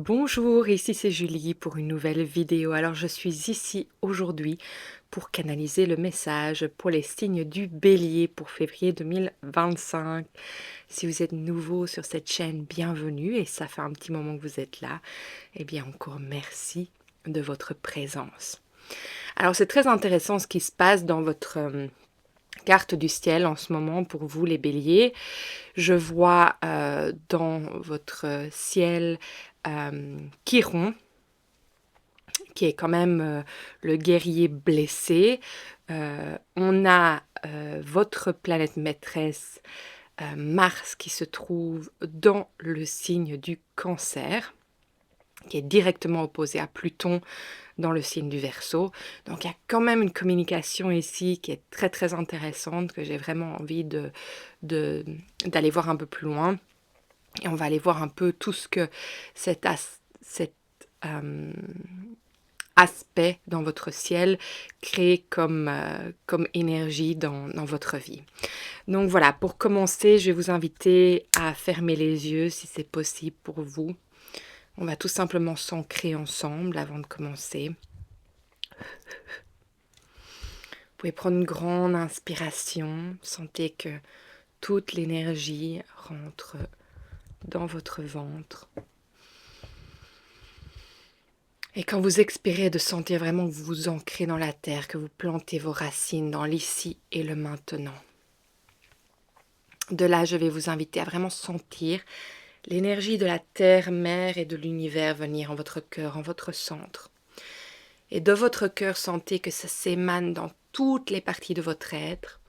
Bonjour, ici c'est Julie pour une nouvelle vidéo. Alors je suis ici aujourd'hui pour canaliser le message pour les signes du Bélier pour février 2025. Si vous êtes nouveau sur cette chaîne, bienvenue et ça fait un petit moment que vous êtes là. Eh bien encore merci de votre présence. Alors c'est très intéressant ce qui se passe dans votre carte du ciel en ce moment pour vous les Béliers. Je vois dans votre ciel Chiron, qui est quand même le guerrier blessé. On a votre planète maîtresse, Mars, qui se trouve dans le signe du Cancer, qui est directement opposé à Pluton dans le signe du Verseau. Donc il y a quand même une communication ici qui est très très intéressante, que j'ai vraiment envie d'aller voir un peu plus loin. Et on va aller voir un peu tout ce que cet aspect dans votre ciel crée comme énergie dans votre vie. Donc voilà, pour commencer, je vais vous inviter à fermer les yeux si c'est possible pour vous. On va tout simplement s'ancrer ensemble avant de commencer. Vous pouvez prendre une grande inspiration. Sentez que toute l'énergie rentre dans votre ventre. Et quand vous expirez, de sentir vraiment que vous vous ancrez dans la terre, que vous plantez vos racines dans l'ici et le maintenant. De là, je vais vous inviter à vraiment sentir l'énergie de la terre, mère et de l'univers venir en votre cœur, en votre centre. Et de votre cœur, sentez que ça s'émane dans toutes les parties de votre être,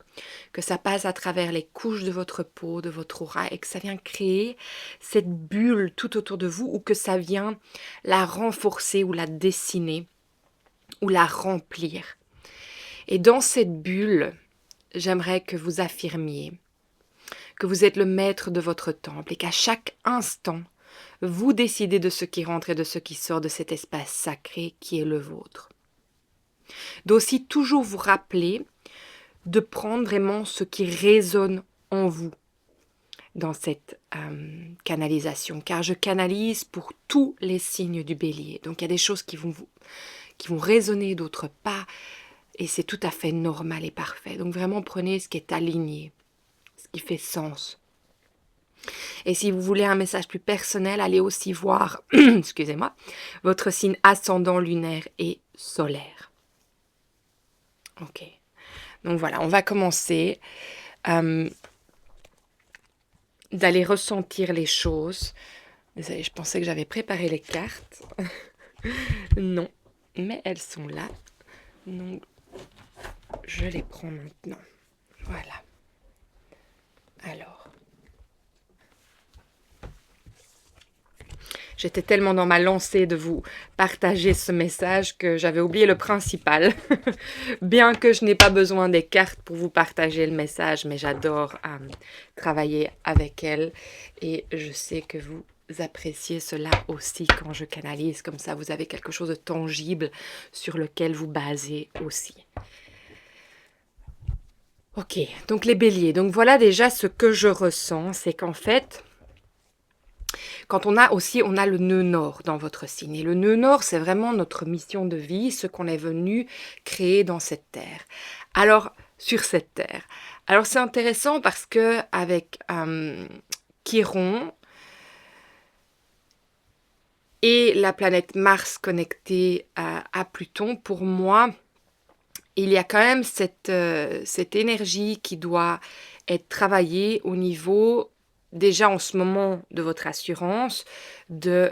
que ça passe à travers les couches de votre peau, de votre aura, et que ça vient créer cette bulle tout autour de vous, ou que ça vient la renforcer ou la dessiner, ou la remplir. Et dans cette bulle, j'aimerais que vous affirmiez que vous êtes le maître de votre temple et qu'à chaque instant, vous décidez de ce qui rentre et de ce qui sort de cet espace sacré qui est le vôtre. D'aussi toujours vous rappeler de prendre vraiment ce qui résonne en vous dans cette canalisation, car je canalise pour tous les signes du Bélier. Donc il y a des choses qui vont résonner, d'autres pas, et c'est tout à fait normal et parfait. Donc vraiment prenez ce qui est aligné, ce qui fait sens. Et si vous voulez un message plus personnel, allez aussi voir, excusez-moi, votre signe ascendant lunaire et solaire. Ok. Donc voilà, on va commencer d'aller ressentir les choses. Désolée, je pensais que j'avais préparé les cartes. Non, mais elles sont là. Donc, je les prends maintenant. Voilà. Alors. J'étais tellement dans ma lancée de vous partager ce message que j'avais oublié le principal. Bien que je n'ai pas besoin des cartes pour vous partager le message, mais j'adore travailler avec elles. Et je sais que vous appréciez cela aussi quand je canalise. Comme ça, vous avez quelque chose de tangible sur lequel vous basez aussi. Ok, donc les béliers. Donc voilà déjà ce que je ressens, c'est qu'en fait, quand on a le nœud nord dans votre signe. Et le nœud nord, c'est vraiment notre mission de vie, ce qu'on est venu créer dans cette terre. Alors, sur cette terre. Alors, c'est intéressant parce que avec Chiron et la planète Mars connectée à Pluton, pour moi, il y a quand même cette énergie qui doit être travaillée au niveau, déjà en ce moment, de votre assurance, de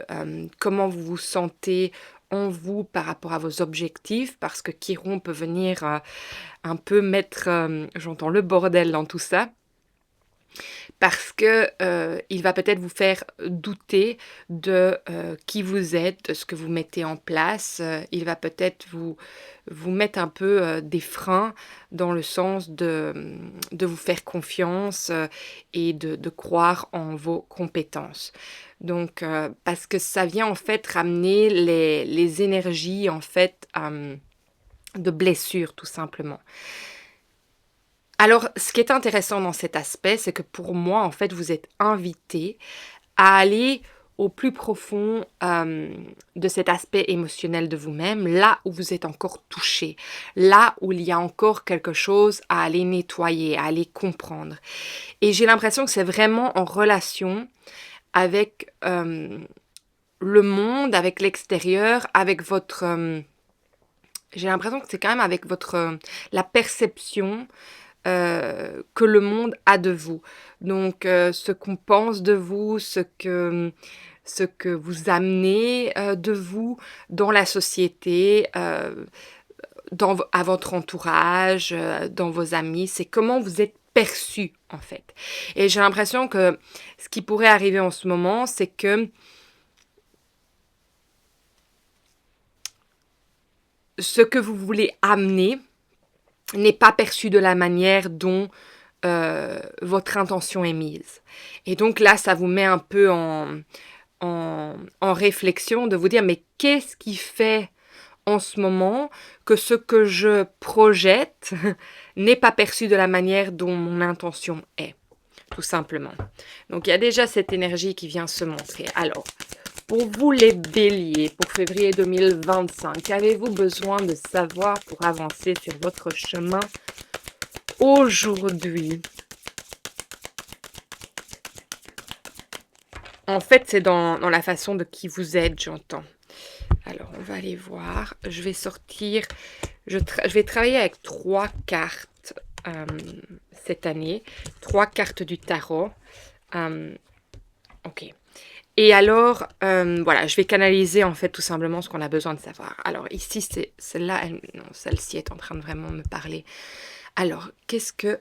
comment vous vous sentez en vous par rapport à vos objectifs, parce que Chiron peut venir un peu mettre, j'entends le bordel dans tout ça, parce que il va peut-être vous faire douter de qui vous êtes, de ce que vous mettez en place. Il va peut-être vous mettre un peu des freins dans le sens de vous faire confiance et de croire en vos compétences. Donc, parce que ça vient en fait ramener les énergies en fait de blessures tout simplement. Alors, ce qui est intéressant dans cet aspect, c'est que pour moi, en fait, vous êtes invité à aller au plus profond de cet aspect émotionnel de vous-même, là où vous êtes encore touché, là où il y a encore quelque chose à aller nettoyer, à aller comprendre. Et j'ai l'impression que c'est vraiment en relation avec le monde, avec l'extérieur, avec votre... j'ai l'impression que c'est quand même avec votre la perception que le monde a de vous. Donc, ce qu'on pense de vous, ce que vous amenez de vous dans la société, à votre entourage, dans vos amis, c'est comment vous êtes perçu en fait. Et j'ai l'impression que ce qui pourrait arriver en ce moment, c'est que ce que vous voulez amener n'est pas perçu de la manière dont votre intention est mise. Et donc là, ça vous met un peu en réflexion de vous dire, mais qu'est-ce qui fait en ce moment que ce que je projette n'est pas perçu de la manière dont mon intention est, tout simplement. Donc il y a déjà cette énergie qui vient se montrer. Alors, pour vous les béliers, pour février 2025, qu'avez-vous besoin de savoir pour avancer sur votre chemin aujourd'hui? En fait, c'est dans la façon de qui vous êtes, j'entends. Alors, on va aller voir. Je vais sortir... Je vais travailler avec 3 cartes cette année. 3 cartes du tarot. Ok. Et alors, voilà, je vais canaliser en fait tout simplement ce qu'on a besoin de savoir. Alors ici, c'est celle-là, non, celle-ci est en train de vraiment me parler. Alors, qu'est-ce que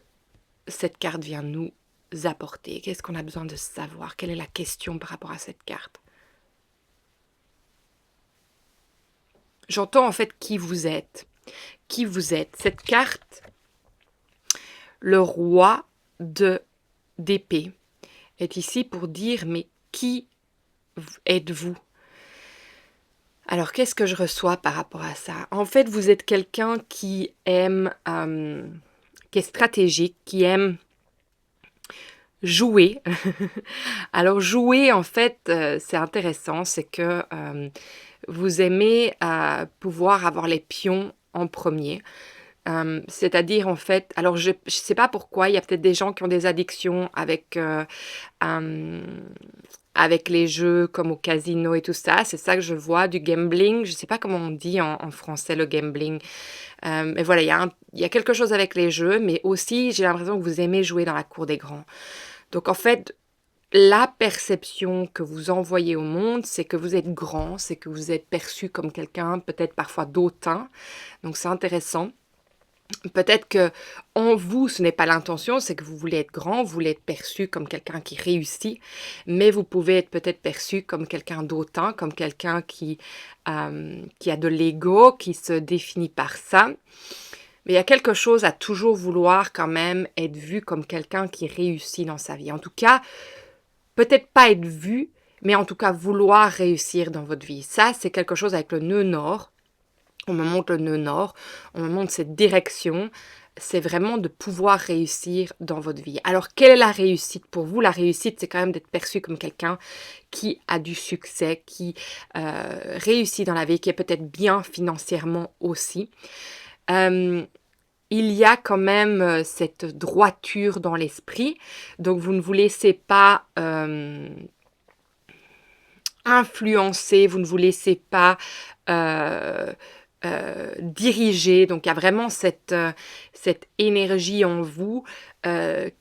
cette carte vient nous apporter? Qu'est-ce qu'on a besoin de savoir? Quelle est la question par rapport à cette carte? J'entends en fait qui vous êtes. Qui vous êtes. Cette carte, le roi d'épée, est ici pour dire, mais qui êtes-vous? Alors, qu'est-ce que je reçois par rapport à ça? En fait, vous êtes quelqu'un qui aime, qui est stratégique, qui aime jouer. Alors, jouer, en fait, c'est intéressant, c'est que vous aimez pouvoir avoir les pions en premier. C'est-à-dire, en fait, alors je ne sais pas pourquoi, il y a peut-être des gens qui ont des addictions avec les jeux comme au casino et tout ça. C'est ça que je vois, du gambling. Je ne sais pas comment on dit en français le gambling. Mais voilà, il y a quelque chose avec les jeux, mais aussi j'ai l'impression que vous aimez jouer dans la cour des grands. Donc en fait, la perception que vous envoyez au monde, c'est que vous êtes grand, c'est que vous êtes perçu comme quelqu'un peut-être parfois d'autant. Donc c'est intéressant. Peut-être que en vous, ce n'est pas l'intention, c'est que vous voulez être grand, vous voulez être perçu comme quelqu'un qui réussit, mais vous pouvez être peut-être perçu comme quelqu'un d'autant, comme quelqu'un qui a de l'ego, qui se définit par ça. Mais il y a quelque chose à toujours vouloir quand même être vu comme quelqu'un qui réussit dans sa vie. En tout cas, peut-être pas être vu, mais en tout cas vouloir réussir dans votre vie. Ça, c'est quelque chose avec le nœud nord. On me montre le nœud nord, on me montre cette direction, c'est vraiment de pouvoir réussir dans votre vie. Alors, quelle est la réussite pour vous? La réussite, c'est quand même d'être perçu comme quelqu'un qui a du succès, qui réussit dans la vie, qui est peut-être bien financièrement aussi. Il y a quand même cette droiture dans l'esprit, donc vous ne vous laissez pas influencer, vous ne vous laissez pas... dirigé. Donc il y a vraiment cette énergie en vous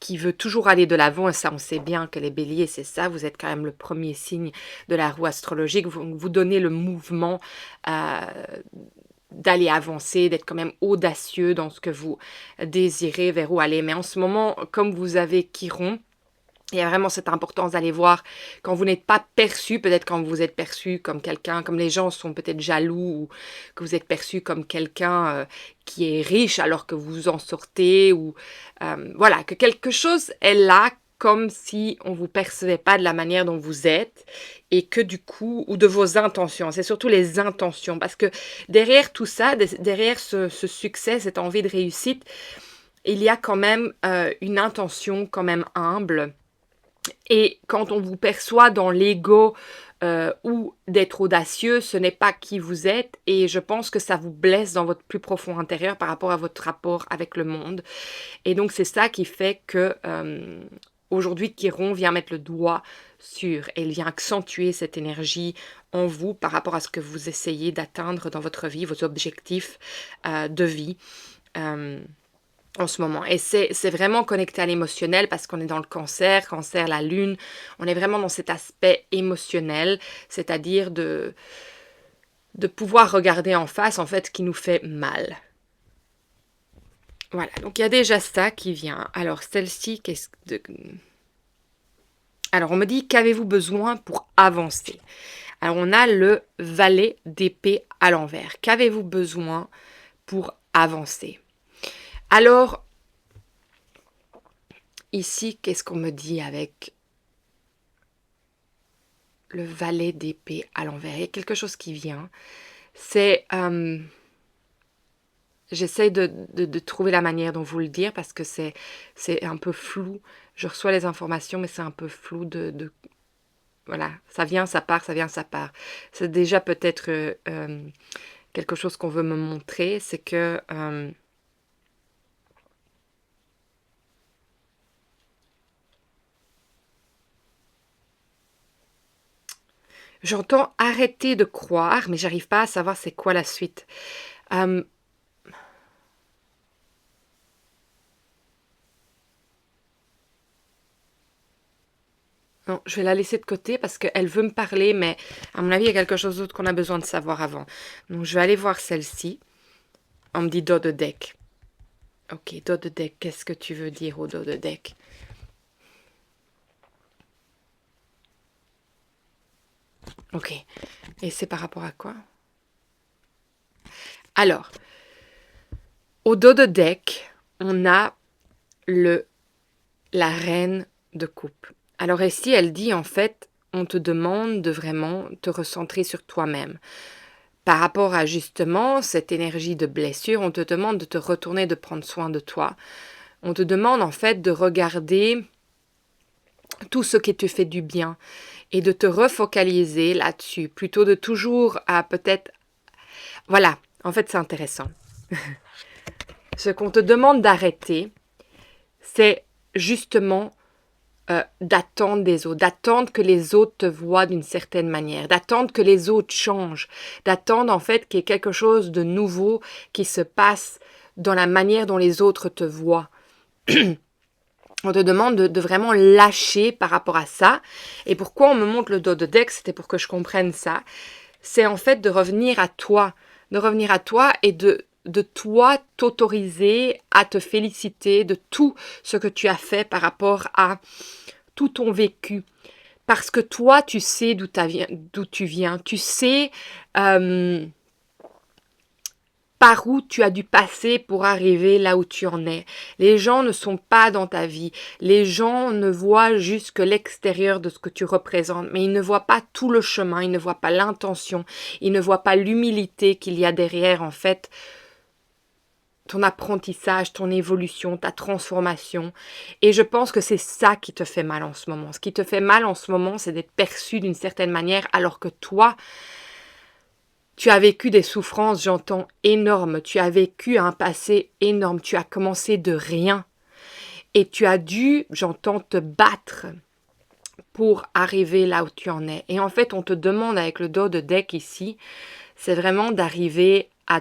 qui veut toujours aller de l'avant. Et ça, on sait bien que les béliers, c'est ça. Vous êtes quand même le premier signe de la roue astrologique. Vous donnez le mouvement d'aller avancer, d'être quand même audacieux dans ce que vous désirez, vers où aller. Mais en ce moment, comme vous avez Chiron, il y a vraiment cette importance d'aller voir quand vous n'êtes pas perçu, peut-être quand vous êtes perçu comme quelqu'un, comme les gens sont peut-être jaloux, ou que vous êtes perçu comme quelqu'un qui est riche alors que vous en sortez, ou voilà, que quelque chose est là comme si on ne vous percevait pas de la manière dont vous êtes, et que du coup, ou de vos intentions, c'est surtout les intentions, parce que derrière tout ça, derrière ce succès, cette envie de réussite, il y a quand même une intention quand même humble. Et quand on vous perçoit dans l'ego ou d'être audacieux, ce n'est pas qui vous êtes et je pense que ça vous blesse dans votre plus profond intérieur par rapport à votre rapport avec le monde. Et donc c'est ça qui fait que aujourd'hui Chiron vient mettre le doigt sur et il vient accentuer cette énergie en vous par rapport à ce que vous essayez d'atteindre dans votre vie, vos objectifs de vie. En ce moment. Et c'est vraiment connecté à l'émotionnel parce qu'on est dans le cancer, la lune, on est vraiment dans cet aspect émotionnel, c'est-à-dire de pouvoir regarder en face, en fait, ce qui nous fait mal. Voilà, donc il y a déjà ça qui vient. Alors, celle-ci, Alors, on me dit, qu'avez-vous besoin pour avancer? Alors, on a le valet d'épée à l'envers. Qu'avez-vous besoin pour avancer? Alors, ici, qu'est-ce qu'on me dit avec le valet d'épée à l'envers? Il y a quelque chose qui vient. C'est... j'essaie de trouver la manière dont vous le dire parce que c'est un peu flou. Je reçois les informations, mais c'est un peu flou voilà, ça vient, ça part, ça vient, ça part. C'est déjà peut-être quelque chose qu'on veut me montrer, c'est que... j'entends arrêter de croire, mais j'arrive pas à savoir c'est quoi la suite. Non, je vais la laisser de côté parce qu'elle veut me parler, mais à mon avis, il y a quelque chose d'autre qu'on a besoin de savoir avant. Donc, je vais aller voir celle-ci. On me dit dos de deck. Ok, dos de deck, qu'est-ce que tu veux dire au dos de deck? Ok, et c'est par rapport à quoi? Alors, au dos de deck, on a la reine de coupe. Alors ici, elle dit en fait, on te demande de vraiment te recentrer sur toi-même. Par rapport à justement cette énergie de blessure, on te demande de te retourner, de prendre soin de toi. On te demande en fait de regarder tout ce qui te fait du bien et de te refocaliser là-dessus, plutôt de toujours à peut-être... Voilà, en fait c'est intéressant. Ce qu'on te demande d'arrêter, c'est justement d'attendre des autres, d'attendre que les autres te voient d'une certaine manière, d'attendre que les autres changent, d'attendre en fait qu'il y ait quelque chose de nouveau qui se passe dans la manière dont les autres te voient. On te demande de vraiment lâcher par rapport à ça. Et pourquoi on me montre le dos de deck, c'était pour que je comprenne ça. C'est en fait de revenir à toi et de toi t'autoriser à te féliciter de tout ce que tu as fait par rapport à tout ton vécu. Parce que toi, tu sais d'où tu viens. Tu sais par où tu as dû passer pour arriver là où tu en es. Les gens ne sont pas dans ta vie. Les gens ne voient juste que l'extérieur de ce que tu représentes, mais ils ne voient pas tout le chemin, ils ne voient pas l'intention, ils ne voient pas l'humilité qu'il y a derrière, en fait, ton apprentissage, ton évolution, ta transformation. Et je pense que c'est ça qui te fait mal en ce moment. Ce qui te fait mal en ce moment, c'est d'être perçu d'une certaine manière, alors que toi, tu as vécu des souffrances, j'entends, énormes. Tu as vécu un passé énorme. Tu as commencé de rien. Et tu as dû, j'entends, te battre pour arriver là où tu en es. Et en fait, on te demande avec le dos de deck ici, c'est vraiment d'arriver à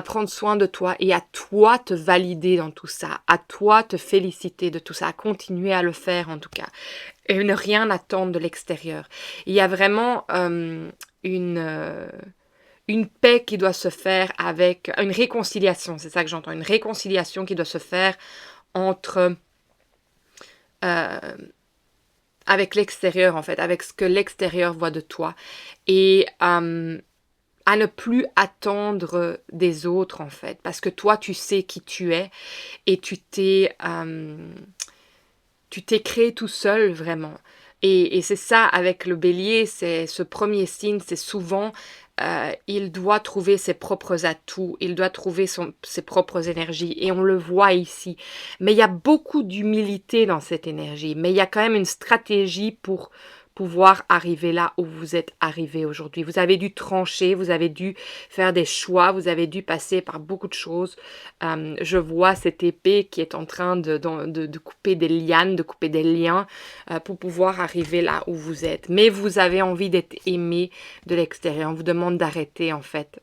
prendre soin de toi et à toi te valider dans tout ça, à toi te féliciter de tout ça, à continuer à le faire en tout cas, et ne rien attendre de l'extérieur. Il y a vraiment une paix qui doit se faire avec une réconciliation, c'est ça que j'entends, une réconciliation qui doit se faire entre avec l'extérieur en fait, avec ce que l'extérieur voit de toi et à ne plus attendre des autres en fait, parce que toi tu sais qui tu es et tu t'es créé tout seul vraiment. Et c'est ça avec le bélier, c'est ce premier signe, c'est souvent il doit trouver ses propres atouts, il doit trouver ses propres énergies et on le voit ici. Mais il y a beaucoup d'humilité dans cette énergie, mais il y a quand même une stratégie pour pouvoir arriver là où vous êtes arrivé aujourd'hui. Vous avez dû trancher, vous avez dû faire des choix, vous avez dû passer par beaucoup de choses. Je vois cette épée qui est en train de couper des lianes, de couper des liens pour pouvoir arriver là où vous êtes. Mais vous avez envie d'être aimé de l'extérieur. On vous demande d'arrêter en fait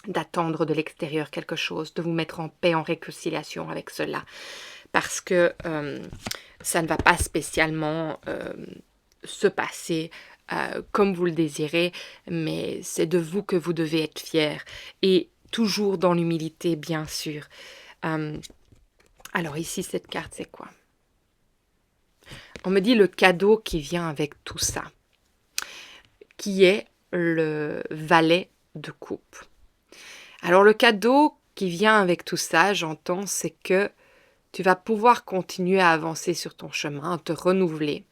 d'attendre de l'extérieur quelque chose, de vous mettre en paix, en réconciliation avec cela. Parce que ça ne va pas spécialement se passer comme vous le désirez, mais c'est de vous que vous devez être fier. Et toujours dans l'humilité, bien sûr. Alors ici, cette carte, c'est quoi? On me dit le cadeau qui vient avec tout ça, qui est le valet de coupe. Alors le cadeau qui vient avec tout ça, j'entends, c'est que tu vas pouvoir continuer à avancer sur ton chemin, à te renouveler,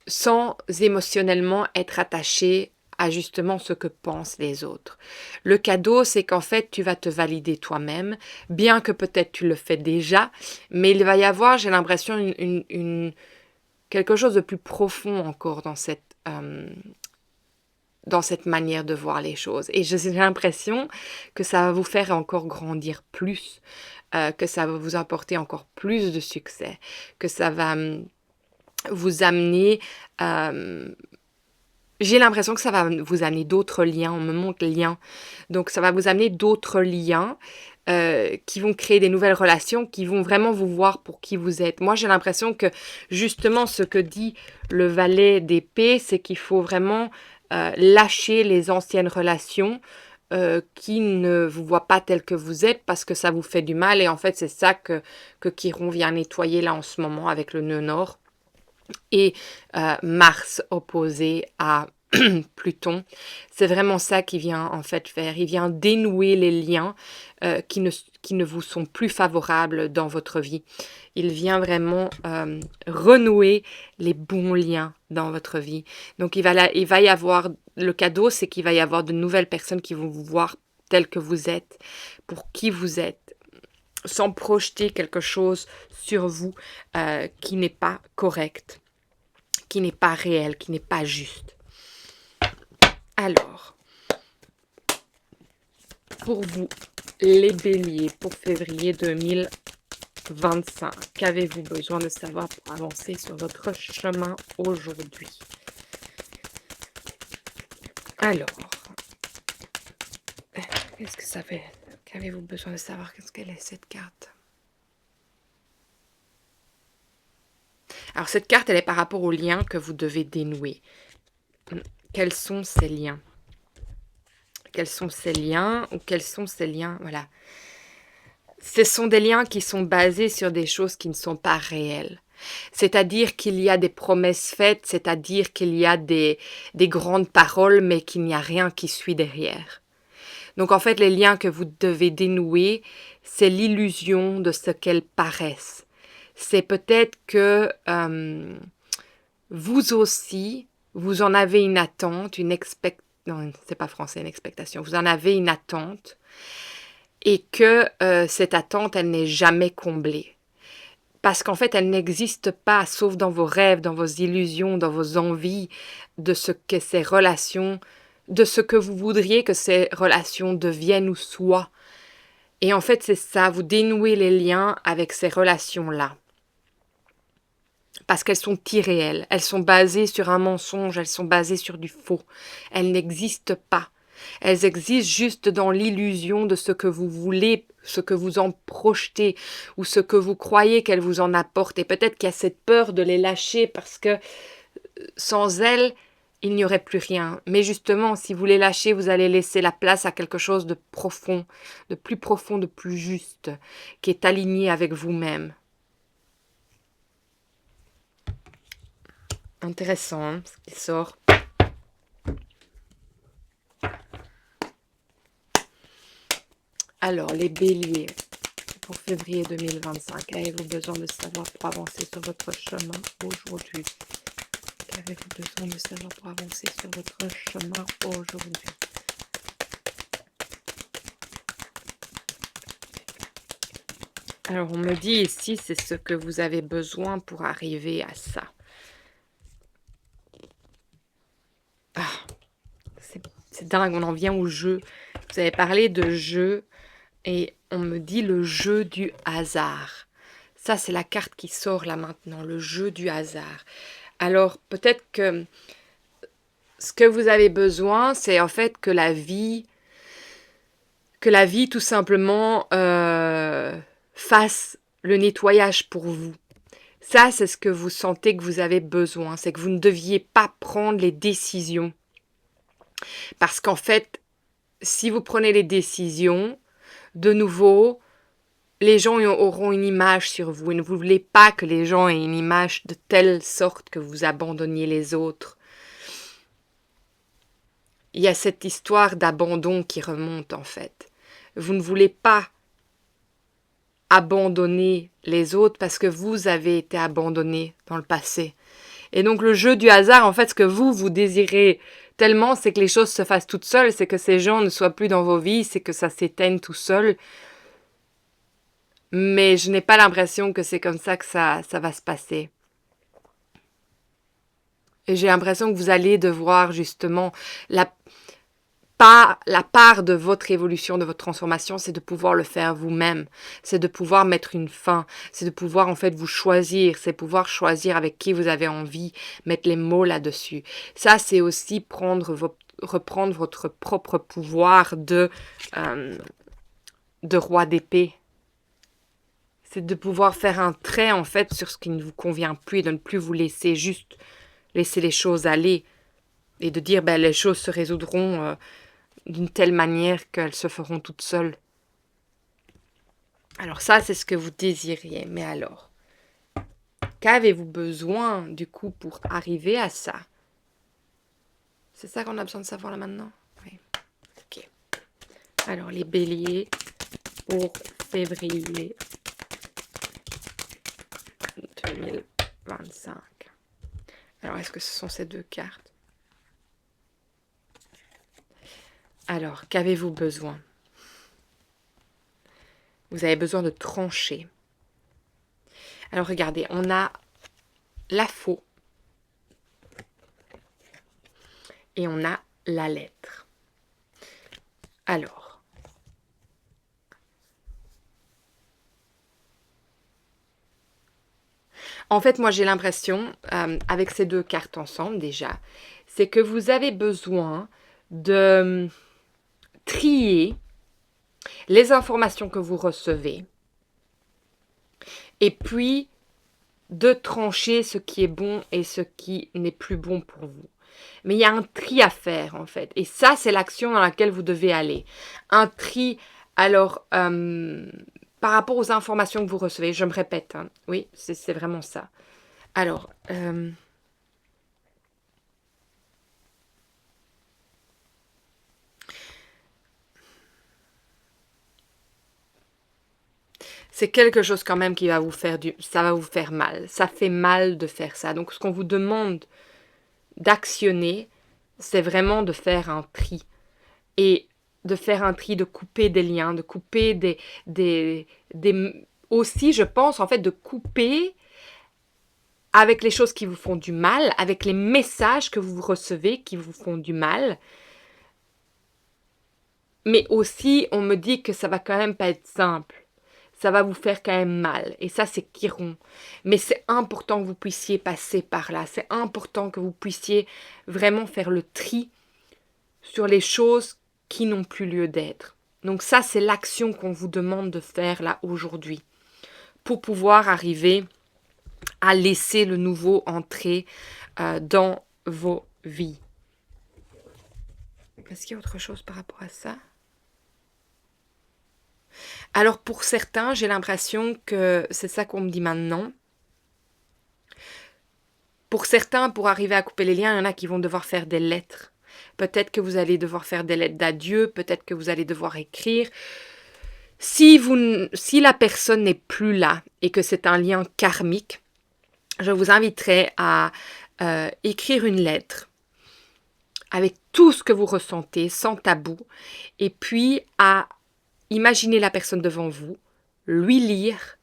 sans émotionnellement être attaché à justement ce que pensent les autres. Le cadeau, c'est qu'en fait, tu vas te valider toi-même, bien que peut-être tu le fais déjà, mais il va y avoir, j'ai l'impression, quelque chose de plus profond encore dans cette manière de voir les choses. Et j'ai l'impression que ça va vous faire encore grandir plus, que ça va vous apporter encore plus de succès, que ça va vous amener... j'ai l'impression que ça va vous amener d'autres liens, on me montre liens. Donc ça va vous amener d'autres liens qui vont créer des nouvelles relations, qui vont vraiment vous voir pour qui vous êtes. Moi, j'ai l'impression que justement ce que dit le valet d'épée, c'est qu'il faut vraiment lâcher les anciennes relations qui ne vous voient pas tel que vous êtes parce que ça vous fait du mal. Et en fait, c'est ça que Chiron vient nettoyer là en ce moment avec le nœud nord. Et Mars opposé à Pluton, c'est vraiment ça qui vient en fait faire. Il vient dénouer les liens qui ne vous sont plus favorables dans votre vie. Il vient vraiment renouer les bons liens dans votre vie. Donc il va y avoir, le cadeau, c'est qu'il va y avoir de nouvelles personnes qui vont vous voir tel que vous êtes, pour qui vous êtes, sans projeter quelque chose sur vous qui n'est pas correct, qui n'est pas réel, qui n'est pas juste. Alors, pour vous, les béliers, pour février 2025, qu'avez-vous besoin de savoir pour avancer sur votre chemin aujourd'hui? Alors, qu'est-ce que ça fait? Qu'avez-vous besoin de savoir? Qu'est-ce qu'elle est cette carte? Alors, cette carte, elle est par rapport aux liens que vous devez dénouer. Quels sont ces liens? Quels sont ces liens ou quels sont ces liens? Voilà. Ce sont des liens qui sont basés sur des choses qui ne sont pas réelles. C'est-à-dire qu'il y a des promesses faites, c'est-à-dire qu'il y a des grandes paroles, mais qu'il n'y a rien qui suit derrière. Donc en fait, les liens que vous devez dénouer, c'est l'illusion de ce qu'elles paraissent. C'est peut-être que vous aussi, vous en avez une attente, non, c'est pas français, une expectation. Vous en avez une attente et que cette attente, elle n'est jamais comblée. Parce qu'en fait, elle n'existe pas, sauf dans vos rêves, dans vos illusions, dans vos envies, de ce que ces relations, de ce que vous voudriez que ces relations deviennent ou soient. Et en fait, c'est ça, vous dénouez les liens avec ces relations-là. Parce qu'elles sont irréelles, elles sont basées sur un mensonge, elles sont basées sur du faux. Elles n'existent pas. Elles existent juste dans l'illusion de ce que vous voulez, ce que vous en projetez ou ce que vous croyez qu'elles vous en apportent. Et peut-être qu'il y a cette peur de les lâcher parce que sans elles, il n'y aurait plus rien. Mais justement, si vous les lâchez, vous allez laisser la place à quelque chose de profond, de plus juste, qui est aligné avec vous-même. Intéressant, hein, ce qui sort. Alors, les béliers, pour février 2025, avez-vous besoin de savoir pour avancer sur votre chemin aujourd'hui? Qu'avez-vous besoin de savoir pour avancer sur votre chemin aujourd'hui? Alors, on me dit ici, c'est ce que vous avez besoin pour arriver à ça. C'est dingue, on en vient au jeu. Vous avez parlé de jeu et on me dit le jeu du hasard. Ça, c'est la carte qui sort là maintenant, le jeu du hasard. Alors, peut-être que ce que vous avez besoin, c'est en fait que la vie tout simplement fasse le nettoyage pour vous. Ça, c'est ce que vous sentez que vous avez besoin. C'est que vous ne deviez pas prendre les décisions. Parce qu'en fait, si vous prenez les décisions, de nouveau, les gens auront une image sur vous. Et ne voulez pas que les gens aient une image de telle sorte que vous abandonniez les autres. Il y a cette histoire d'abandon qui remonte en fait. Vous ne voulez pas abandonner les autres parce que vous avez été abandonné dans le passé. Et donc le jeu du hasard, en fait, ce que vous désirez tellement, c'est que les choses se fassent toutes seules, c'est que ces gens ne soient plus dans vos vies, c'est que ça s'éteigne tout seul. Mais je n'ai pas l'impression que c'est comme ça que ça va se passer. Et j'ai l'impression que vous allez devoir justement la part de votre évolution, de votre transformation, c'est de pouvoir le faire vous-même. C'est de pouvoir mettre une fin. C'est de pouvoir en fait vous choisir. C'est pouvoir choisir avec qui vous avez envie, mettre les mots là-dessus. Ça, c'est aussi reprendre votre propre pouvoir de roi d'épée. C'est de pouvoir faire un trait en fait sur ce qui ne vous convient plus et de ne plus vous laisser juste laisser les choses aller et de dire les choses se résoudront d'une telle manière qu'elles se feront toutes seules. Alors ça, c'est ce que vous désiriez. Mais alors, qu'avez-vous besoin du coup pour arriver à ça? C'est ça qu'on a besoin de savoir là maintenant? Oui. Ok. Alors, les béliers pour février 2025. Alors, est-ce que ce sont ces deux cartes? Alors, qu'avez-vous besoin? Vous avez besoin de trancher. Alors, regardez, on a la faux et on a la lettre. Alors, en fait, moi, j'ai l'impression, avec ces deux cartes ensemble déjà, c'est que vous avez besoin de trier les informations que vous recevez et puis de trancher ce qui est bon et ce qui n'est plus bon pour vous. Mais il y a un tri à faire en fait. Et ça, c'est l'action dans laquelle vous devez aller. Un tri, alors, par rapport aux informations que vous recevez, je me répète, hein, oui, c'est vraiment ça. Alors, c'est quelque chose quand même qui va vous faire ça va vous faire mal. Ça fait mal de faire ça. Donc, ce qu'on vous demande d'actionner, c'est vraiment de faire un tri. Et de faire un tri, de couper des liens, de couper aussi, je pense, en fait, de couper avec les choses qui vous font du mal, avec les messages que vous recevez qui vous font du mal. Mais aussi, on me dit que ça va quand même pas être simple. Ça va vous faire quand même mal. Et ça, c'est Chiron. Mais c'est important que vous puissiez passer par là. C'est important que vous puissiez vraiment faire le tri sur les choses qui n'ont plus lieu d'être. Donc ça, c'est l'action qu'on vous demande de faire là aujourd'hui. Pour pouvoir arriver à laisser le nouveau entrer dans vos vies. Est-ce qu'il y a autre chose par rapport à ça? Alors pour certains, j'ai l'impression que c'est ça qu'on me dit maintenant. Pour certains, pour arriver à couper les liens, il y en a qui vont devoir faire des lettres. Peut-être que vous allez devoir faire des lettres d'adieu, peut-être que vous allez devoir écrire. Si la personne n'est plus là et que c'est un lien karmique, je vous inviterai à écrire une lettre avec tout ce que vous ressentez, sans tabou, et puis à imaginer la personne devant vous, lui lire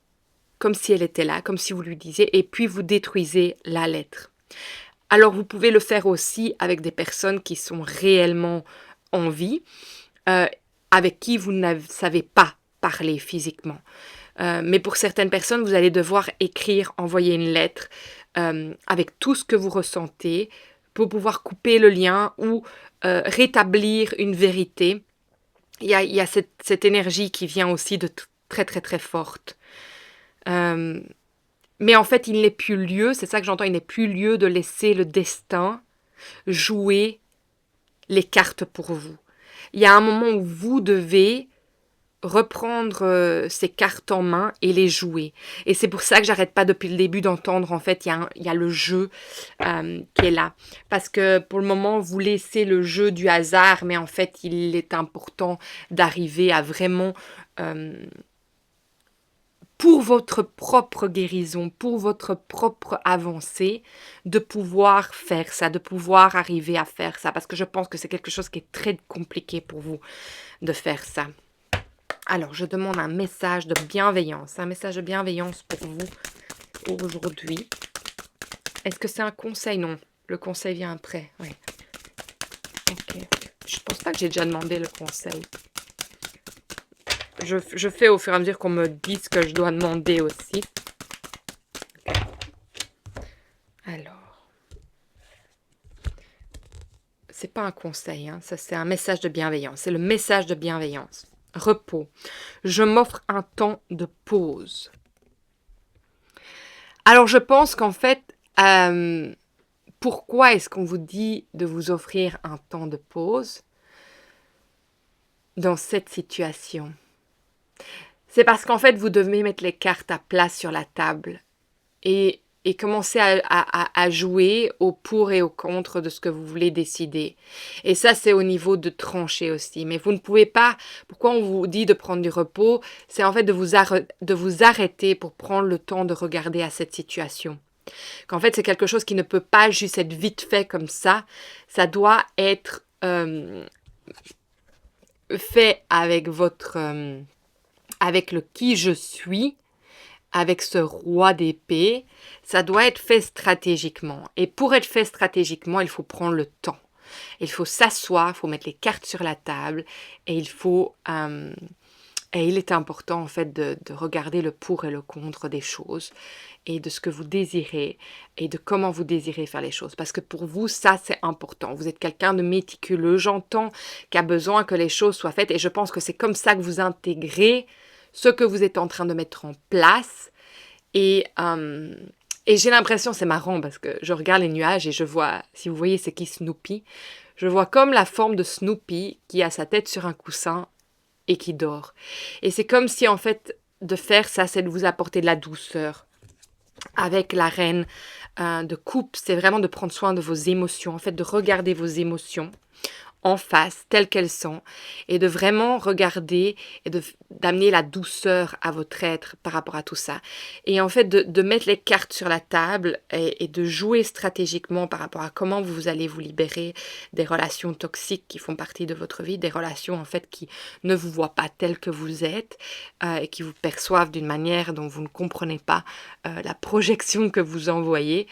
comme si elle était là, comme si vous lui disiez, et puis vous détruisez la lettre. Alors vous pouvez le faire aussi avec des personnes qui sont réellement en vie avec qui vous ne savez pas parler physiquement. Mais pour certaines personnes, vous allez devoir écrire, envoyer une lettre avec tout ce que vous ressentez pour pouvoir couper le lien ou rétablir une vérité. Il y a cette énergie qui vient aussi de très très très forte. Mais en fait, il n'est plus lieu, c'est ça que j'entends, il n'est plus lieu de laisser le destin jouer les cartes pour vous. Il y a un moment où vous devez reprendre ces cartes en main et les jouer. Et c'est pour ça que j'arrête pas depuis le début d'entendre, en fait, il y a le jeu qui est là. Parce que pour le moment, vous laissez le jeu du hasard, mais en fait, il est important d'arriver à vraiment, pour votre propre guérison, pour votre propre avancée, de pouvoir faire ça, de pouvoir arriver à faire ça. Parce que je pense que c'est quelque chose qui est très compliqué pour vous de faire ça. Alors, je demande un message de bienveillance pour vous aujourd'hui. Est-ce que c'est un conseil? Non, le conseil vient après. Oui. Ok. Je pense pas que j'ai déjà demandé le conseil. Je fais au fur et à mesure qu'on me dise ce que je dois demander aussi. Okay. Alors, c'est pas un conseil, hein, ça c'est un message de bienveillance. C'est le message de bienveillance. Repos. Je m'offre un temps de pause. Alors, je pense qu'en fait, pourquoi est-ce qu'on vous dit de vous offrir un temps de pause dans cette situation? C'est parce qu'en fait, vous devez mettre les cartes à plat sur la table et commencer à jouer au pour et au contre de ce que vous voulez décider. Et ça, c'est au niveau de trancher aussi. Mais vous ne pouvez pas... Pourquoi on vous dit de prendre du repos? C'est en fait de vous arrêter pour prendre le temps de regarder à cette situation. Qu'en fait, c'est quelque chose qui ne peut pas juste être vite fait comme ça. Ça doit être fait avec avec le qui je suis, avec ce roi d'épée. Ça doit être fait stratégiquement. Et pour être fait stratégiquement, il faut prendre le temps. Il faut s'asseoir, il faut mettre les cartes sur la table et il est important en fait de regarder le pour et le contre des choses et de ce que vous désirez et de comment vous désirez faire les choses. Parce que pour vous, ça c'est important. Vous êtes quelqu'un de méticuleux, j'entends, qui a besoin que les choses soient faites et je pense que c'est comme ça que vous intégrez ce que vous êtes en train de mettre en place. Et j'ai l'impression, c'est marrant parce que je regarde les nuages et je vois, si vous voyez c'est qui Snoopy, je vois comme la forme de Snoopy qui a sa tête sur un coussin et qui dort. Et c'est comme si en fait de faire ça, c'est de vous apporter de la douceur. Avec la reine de coupe, c'est vraiment de prendre soin de vos émotions, en fait de regarder vos émotions en face, telles qu'elles sont, et de vraiment regarder et d'amener la douceur à votre être par rapport à tout ça. Et en fait, de mettre les cartes sur la table et de jouer stratégiquement par rapport à comment vous allez vous libérer des relations toxiques qui font partie de votre vie, des relations en fait qui ne vous voient pas telles que vous êtes et qui vous perçoivent d'une manière dont vous ne comprenez pas la projection que vous envoyez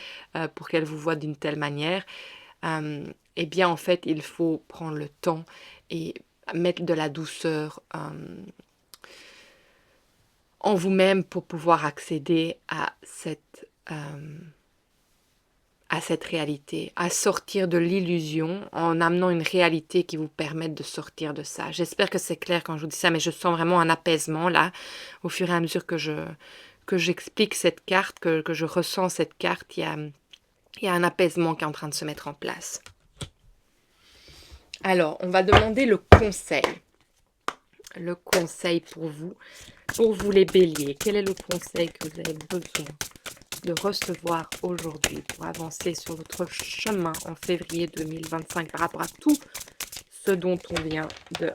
pour qu'elles vous voient d'une telle manière. Eh bien, en fait, il faut prendre le temps et mettre de la douceur en vous-même pour pouvoir accéder à cette réalité, à sortir de l'illusion en amenant une réalité qui vous permette de sortir de ça. J'espère que c'est clair quand je vous dis ça, mais je sens vraiment un apaisement là, au fur et à mesure que j'explique cette carte, que je ressens cette carte, il y a un apaisement qui est en train de se mettre en place. Alors, on va demander le conseil. Le conseil pour vous les béliers. Quel est le conseil que vous avez besoin de recevoir aujourd'hui pour avancer sur votre chemin en février 2025 par rapport à tout ce dont on vient de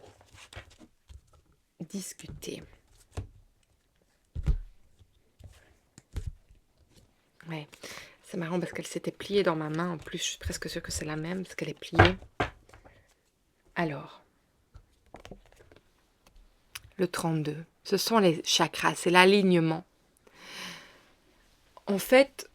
discuter? Ouais, c'est marrant parce qu'elle s'était pliée dans ma main. En plus, je suis presque sûre que c'est la même parce qu'elle est pliée. Alors, le 32, ce sont les chakras, c'est l'alignement. En fait,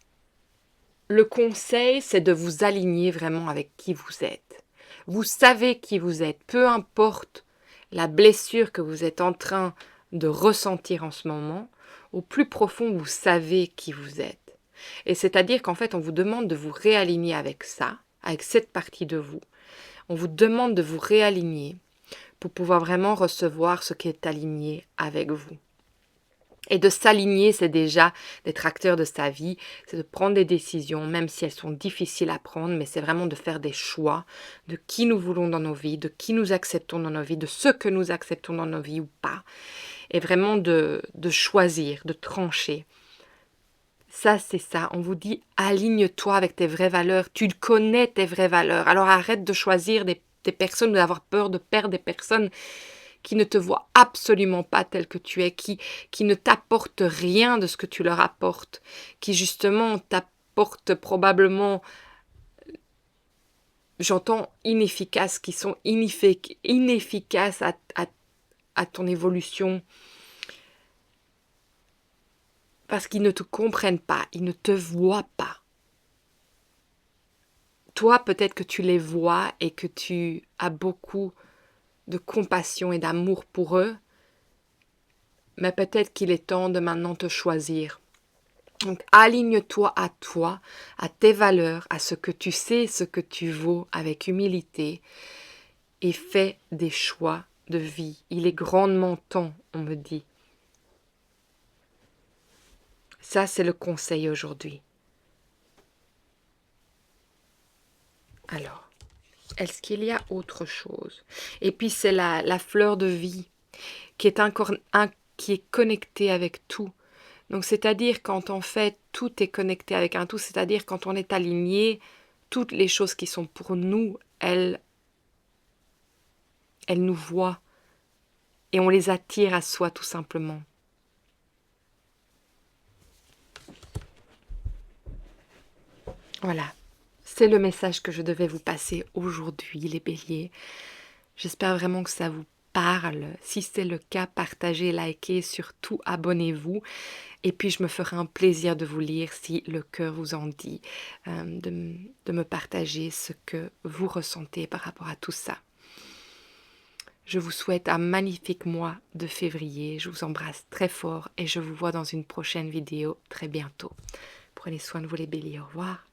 le conseil, c'est de vous aligner vraiment avec qui vous êtes. Vous savez qui vous êtes, peu importe la blessure que vous êtes en train de ressentir en ce moment, au plus profond, vous savez qui vous êtes. Et c'est-à-dire qu'en fait, on vous demande de vous réaligner avec ça, avec cette partie de vous. On vous demande de vous réaligner pour pouvoir vraiment recevoir ce qui est aligné avec vous. Et de s'aligner, c'est déjà d'être acteur de sa vie, c'est de prendre des décisions, même si elles sont difficiles à prendre, mais c'est vraiment de faire des choix de qui nous voulons dans nos vies, de qui nous acceptons dans nos vies, de ce que nous acceptons dans nos vies ou pas. Et vraiment de choisir, de trancher. Ça, c'est ça. On vous dit, aligne-toi avec tes vraies valeurs. Tu connais tes vraies valeurs. Alors arrête de choisir des personnes, d'avoir peur de perdre des personnes qui ne te voient absolument pas tel que tu es, qui ne t'apportent rien de ce que tu leur apportes, qui justement t'apportent probablement, j'entends inefficaces, qui sont inefficaces à ton évolution, parce qu'ils ne te comprennent pas, ils ne te voient pas. Toi, peut-être que tu les vois et que tu as beaucoup de compassion et d'amour pour eux, mais peut-être qu'il est temps de maintenant te choisir. Donc, aligne-toi, à tes valeurs, à ce que tu sais, ce que tu vaux avec humilité et fais des choix de vie. Il est grandement temps, on me dit. Ça, c'est le conseil aujourd'hui. Alors, est-ce qu'il y a autre chose? Et puis, c'est la fleur de vie qui est connectée avec tout. Donc, c'est-à-dire quand en fait tout est connecté avec un tout, c'est-à-dire quand on est aligné, toutes les choses qui sont pour nous, elles nous voient et on les attire à soi tout simplement. Voilà, c'est le message que je devais vous passer aujourd'hui, les béliers. J'espère vraiment que ça vous parle. Si c'est le cas, partagez, likez, surtout abonnez-vous. Et puis je me ferai un plaisir de vous lire si le cœur vous en dit, de me partager ce que vous ressentez par rapport à tout ça. Je vous souhaite un magnifique mois de février. Je vous embrasse très fort et je vous vois dans une prochaine vidéo très bientôt. Prenez soin de vous les béliers. Au revoir.